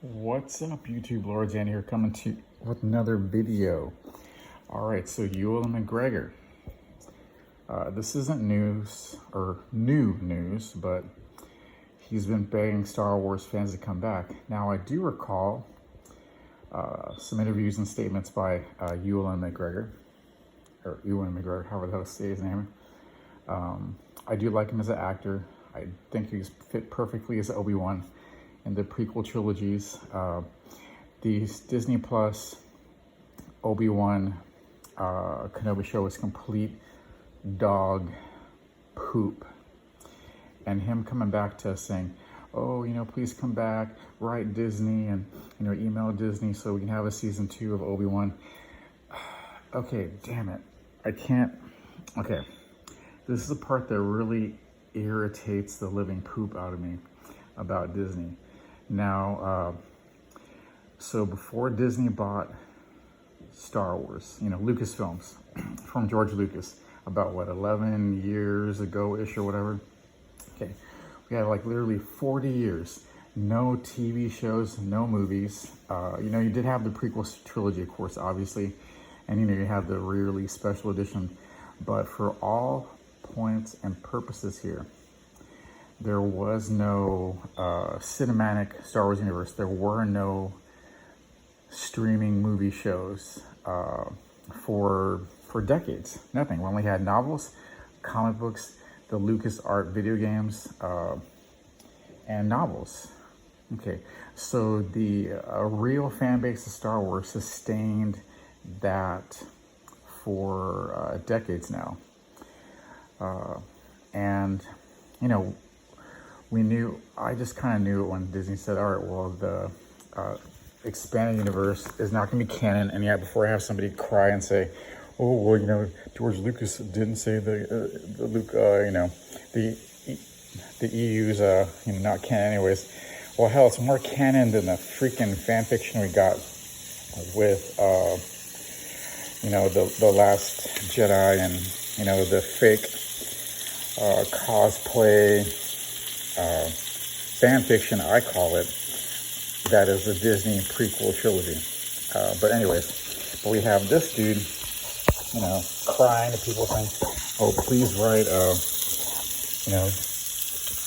What's up, YouTube lords? And here coming to with another video. All right, so Ewan McGregor. This isn't news or new news, but he's been begging Star Wars fans to come back. Now, I do recall some interviews and statements by Ewan McGregor, or Ewan McGregor, however the hell to say his name. I do like him as an actor. I think he's fit perfectly as Obi-Wan in the prequel trilogies. The Disney Plus Obi-Wan Kenobi show was complete dog poop. And him coming back to us saying, oh, please come back, write Disney and, email Disney so we can have a season 2 of Obi-Wan. Okay, damn it. I can't. Okay. This is the part that really irritates the living poop out of me about Disney. Now, so before Disney bought Star Wars, Lucasfilms from George Lucas, about what, 11 years ago-ish or whatever. Okay, we had like literally 40 years, no TV shows, no movies. You did have the prequel trilogy, of course, obviously, and you have the re-release special edition, but for all points and purposes here, there was no cinematic Star Wars universe. There were no streaming movie shows for decades. Nothing. We only had novels, comic books, the Lucas Art video games, and novels. Okay, so the real fan base of Star Wars sustained that for decades now. And I just kind of knew it when Disney said, all right, well, the expanded universe is not going to be canon. And yet before I have somebody cry and say, oh, well, George Lucas didn't say the EU's, not canon anyways. Well, hell, it's more canon than the freaking fan fiction we got with, the Last Jedi and, the fake cosplay fan fiction, I call it, that is the Disney prequel trilogy. But anyways, we have this dude, crying to people saying, oh, please write,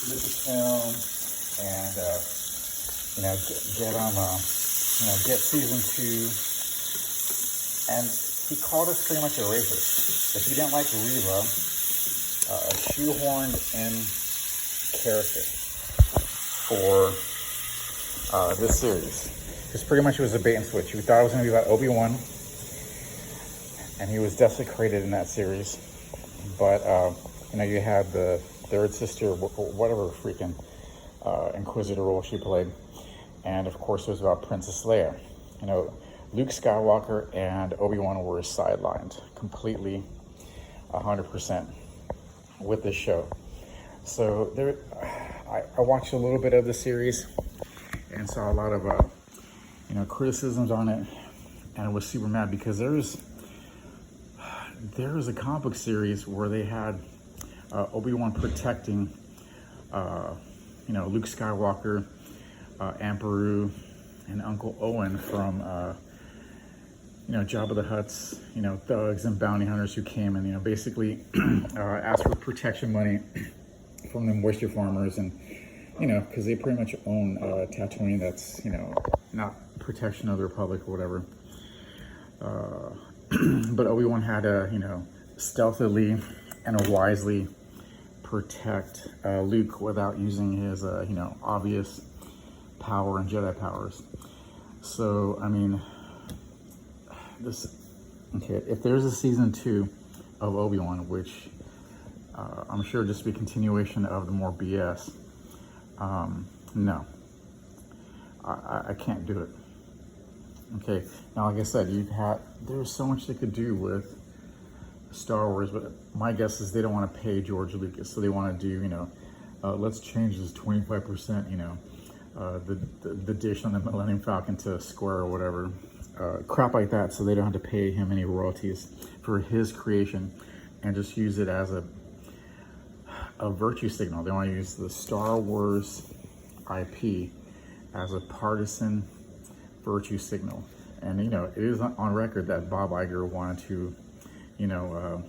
Lucasfilm and, get season 2. And he called us pretty much a racist. If you didn't like Reva, a shoehorned in character for this series. Because pretty much it was a bait and switch. We thought it was going to be about Obi-Wan, and he was desecrated in that series. But, you had the third sister, whatever freaking Inquisitor role she played. And, of course, it was about Princess Leia. Luke Skywalker and Obi-Wan were sidelined completely, 100%. With this show. So I watched a little bit of the series and saw a lot of criticisms on it, and I was super mad because there was a comic book series where they had Obi-Wan protecting Luke Skywalker, Aunt Beru, and Uncle Owen from Jabba the Hutt's, thugs and bounty hunters who came and, basically asked for protection money from the moisture farmers. And, because they pretty much own Tatooine, that's, not protection of the Republic or whatever. But Obi-Wan had to, stealthily and wisely protect Luke without using his, obvious power and Jedi powers. So, I mean, if there's a season 2 of Obi-Wan, which I'm sure just be a continuation of the more BS, no, I can't do it. Okay, now like I said, there's so much they could do with Star Wars, but my guess is they don't want to pay George Lucas, so they want to do, let's change this 25%, the dish on the Millennium Falcon to square or whatever. Crap like that, so they don't have to pay him any royalties for his creation and just use it as a virtue signal. They want to use the Star Wars IP as a partisan virtue signal. And, you know, it is on record that Bob Iger wanted to, you know,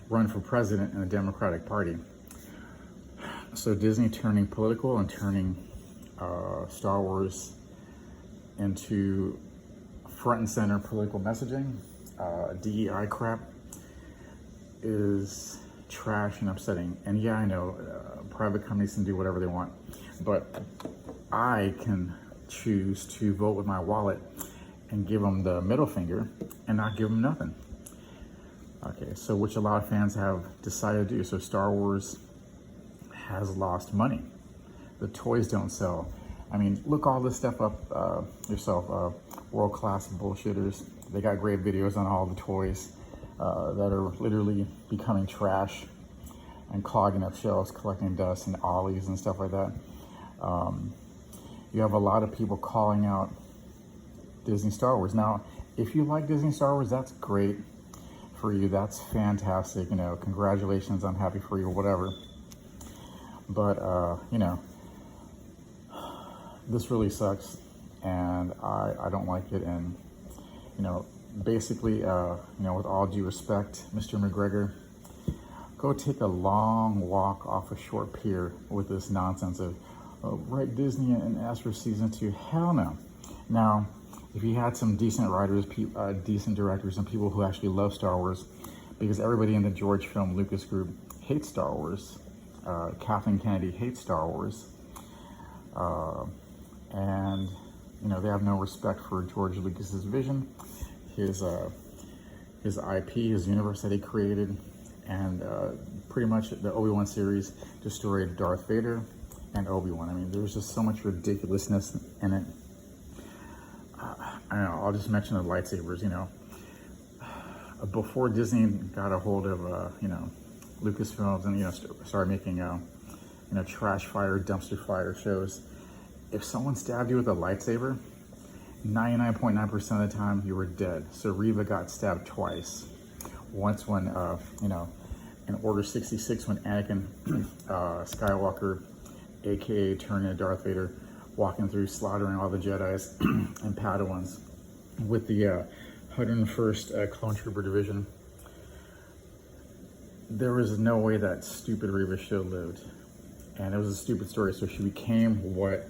run for president in the Democratic Party. So Disney turning political and turning Star Wars into front and center political messaging, DEI crap, is trash and upsetting. And yeah, I know private companies can do whatever they want, but I can choose to vote with my wallet and give them the middle finger and not give them nothing. Okay, so which a lot of fans have decided to do. So Star Wars has lost money. The toys don't sell. I mean, look all this stuff up yourself. World-class bullshitters. They got great videos on all the toys that are literally becoming trash and clogging up shelves, collecting dust and ollies and stuff like that. You have a lot of people calling out Disney Star Wars. Now, if you like Disney Star Wars, that's great for you. That's fantastic. You know, congratulations. I'm happy for you, whatever. But, you know, this really sucks, and I don't like it. And, you know, basically, you know, with all due respect, Mr. McGregor, go take a long walk off a short pier with this nonsense of write Disney and ask for season 2. Hell no. Now, if you had some decent writers, decent directors, and people who actually love Star Wars, because everybody in the George Film Lucas group hates Star Wars. Kathleen Kennedy hates Star Wars. And, you know, they have no respect for George Lucas's vision, his IP, his universe that he created, and pretty much the Obi-Wan series destroyed Darth Vader and Obi-Wan. I mean, there's just so much ridiculousness in it. I don't know, I'll just mention the lightsabers, you know. Before Disney got a hold of, you know, Lucasfilms and, you know, started making, you know, trash fire, dumpster fire shows, if someone stabbed you with a lightsaber, 99.9% of the time you were dead. So Reva got stabbed twice. Once when, you know, in Order 66, when Anakin Skywalker, aka turned into Darth Vader, walking through slaughtering all the Jedis and Padawans with the 101st Clone Trooper Division. There was no way that stupid Reva should have lived. And it was a stupid story. So she became what?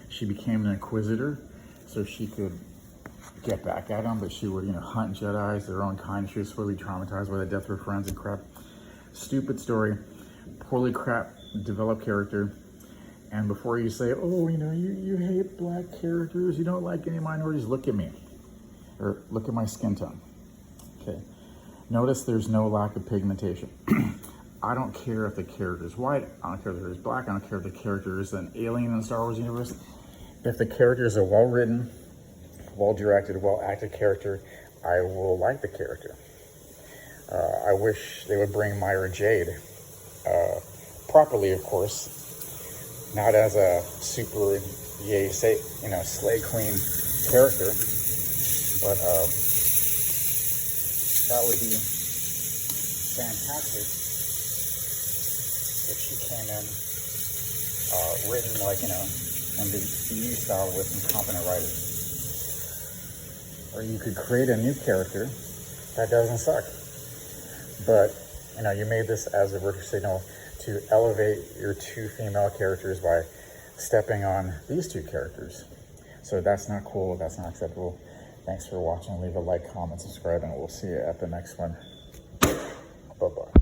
She became an Inquisitor so she could get back at them, but she would, you know, hunt Jedis, their own kind. She was fully traumatized by the death of her friends and crap. Stupid story, poorly developed character. And before you say, oh, you know, you hate black characters, you don't like any minorities, look at me. Or look at my skin tone. Okay. Notice there's no lack of pigmentation. I don't care if the character is white, I don't care if it's black, I don't care if the character is an alien in the Star Wars universe. If the character is a well-written, well-directed, well-acted character, I will like the character. I wish they would bring Myra Jade, properly, of course, not as a super you know, slay queen character, but that would be fantastic if she came in written like, you know, in the EU style with some competent writers. Or you could create a new character that doesn't suck. But, you know, you made this as a virtue signal to elevate your two female characters by stepping on these two characters. So that's not cool, that's not acceptable. Thanks for watching. Leave a like, comment, subscribe, and we'll see you at the next one. Bye-bye.